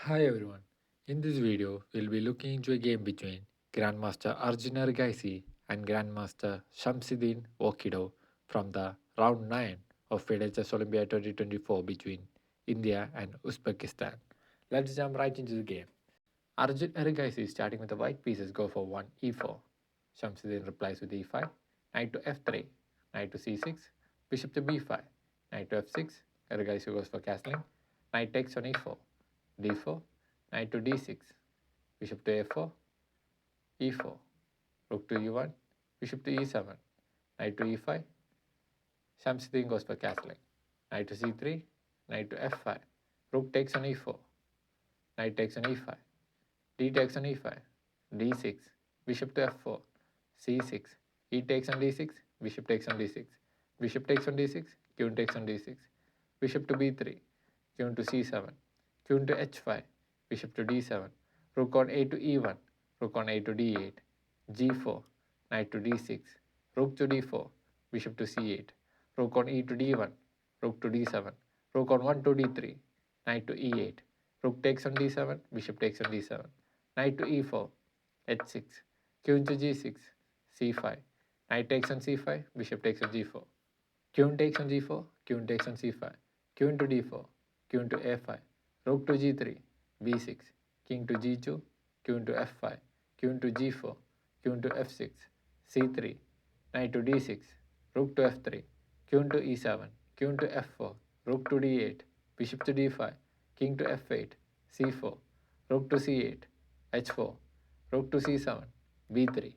Hi everyone. In this video, we'll be looking into a game between Grandmaster Arjuna Regaisi and Grandmaster Shamsuddin Okido from the round 9 of FIDE Chess Olympia 2024 between India and Uzbekistan. Let's jump right into the game. Arjun Regaisi starting with the white pieces go for 1 e4. Shamsuddin replies with e5, knight to f3, knight to c6, bishop to b5, knight to f6, Regaisi goes for castling, knight takes on e4, d4, knight to d6, bishop to a4, e4, rook to e1, bishop to e7, knight to e5, Shamsuddin goes for castling, knight to c3, knight to f5, rook takes on e4, knight takes on e5, d takes on e5, d6, bishop to f4, c6, e takes on d6, bishop takes on d6, bishop takes on d6, queen takes on d6, bishop to b3, queen to c7, queen to h5, bishop to d7, rook on a to e1, rook on a to d8, g4, knight to d6, rook to d4, bishop to c8, rook on e to d1, rook to d7, rook on 1 to d3, knight to e8, rook takes on d7, bishop takes on d7, knight to e4, h6, queen to g6, c5, knight takes on c5, bishop takes on g4, queen takes on g4, queen takes on c5, queen to d4, queen to a5, rook to g3, b6, king to g2, queen to f5, queen to g4, queen to f6, c3, knight to d6, rook to f3, queen to e7, queen to f4, rook to d8, bishop to d5, king to f8, c4, rook to c8, h4, rook to c7, b3.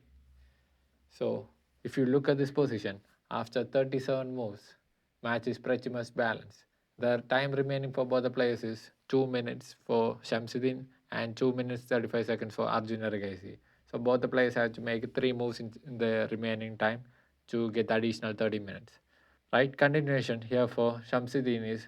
So if you look at this position, after 37 moves, match is pretty much balanced. The time remaining for both the players is 2 minutes for Shamsuddin and 2 minutes 35 seconds for Arjuna Regaisi. So both the players have to make 3 moves in the remaining time to get the additional 30 minutes. Right continuation here for Shamsuddin is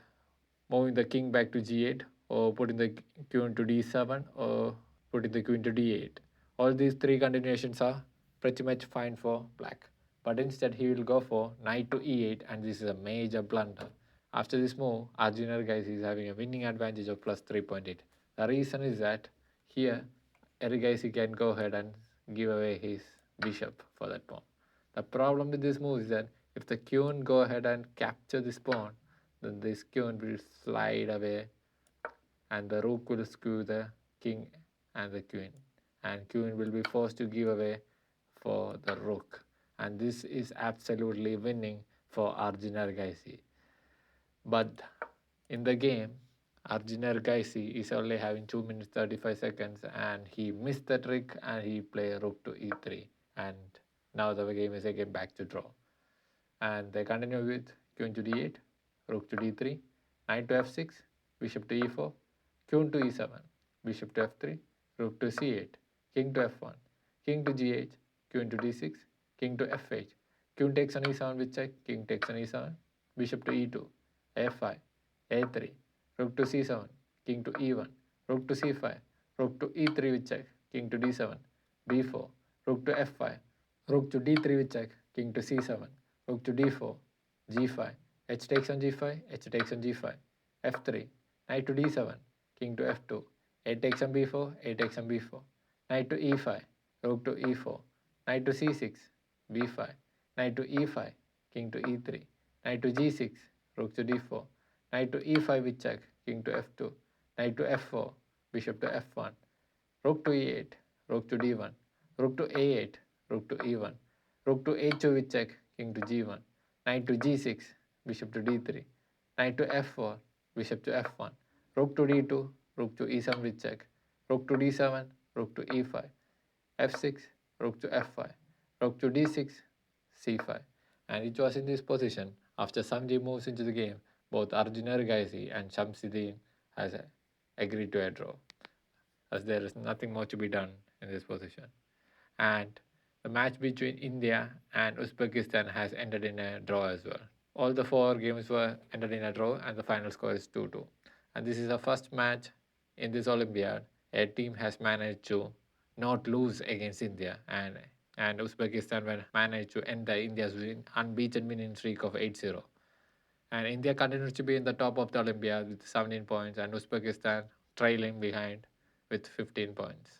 moving the king back to g8 or putting the queen to d7 or putting the queen to d8. All these three continuations are pretty much fine for black. But instead he will go for knight to e8 and this is a major blunder. After this move, Arjuna Regaisi is having a winning advantage of plus 3.8. The reason is that here Regaisi can go ahead and give away his bishop for that pawn. The problem with this move is that if the queen go ahead and capture this pawn, then this queen will slide away and the rook will skew the king and the queen. And queen will be forced to give away for the rook. And this is absolutely winning for Arjuna Regaisi. But in the game, Arjuna Regaisi is only having 2 minutes 35 seconds and he missed the trick and he played rook to e3. And now the game is again back to draw. And they continue with queen to d8, rook to d3, knight to f6, bishop to e4, queen to e7, bishop to f3, rook to c8, king to f1, king to g8, queen to d6, king to f8, queen takes on e7 with check, king takes on e7, bishop to e2, a5, a3, rook to c7, king to e1, rook to c5, rook to e3 with check, king to d7, b4, rook to f5, rook to d3 with check, king to c7, rook to d4, g5, h takes on g5, h takes on g5, f3, knight to d7, king to f2, a takes on b4, a takes on b4, knight to e5, rook to e4, knight to c6, b5, knight to e5, king to e3, knight to g6, rook to d4, knight to e5 with check, king to f2, knight to f4, bishop to f1, rook to e8, rook to d1, rook to a8, rook to e1, rook to a2 with check, king to g1, knight to g6, bishop to d3, knight to f4, bishop to f1, rook to d2, rook to e7 with check, rook to d7, rook to e5, f6, rook to f5, rook to d6, c5. And it was in this position, after Samji moves into the game, both Arjuna Regaisi and Shamsuddin has agreed to a draw, as there is nothing more to be done in this position. And the match between India and Uzbekistan has ended in a draw as well. All the 4 games were ended in a draw, and the final score is 2-2. And this is the first match in this Olympiad a team has managed to not lose against India, and Uzbekistan managed to end the India's unbeaten winning streak of 8-0. And India continues to be in the top of the Olympiad with 17 points, and Uzbekistan trailing behind with 15 points.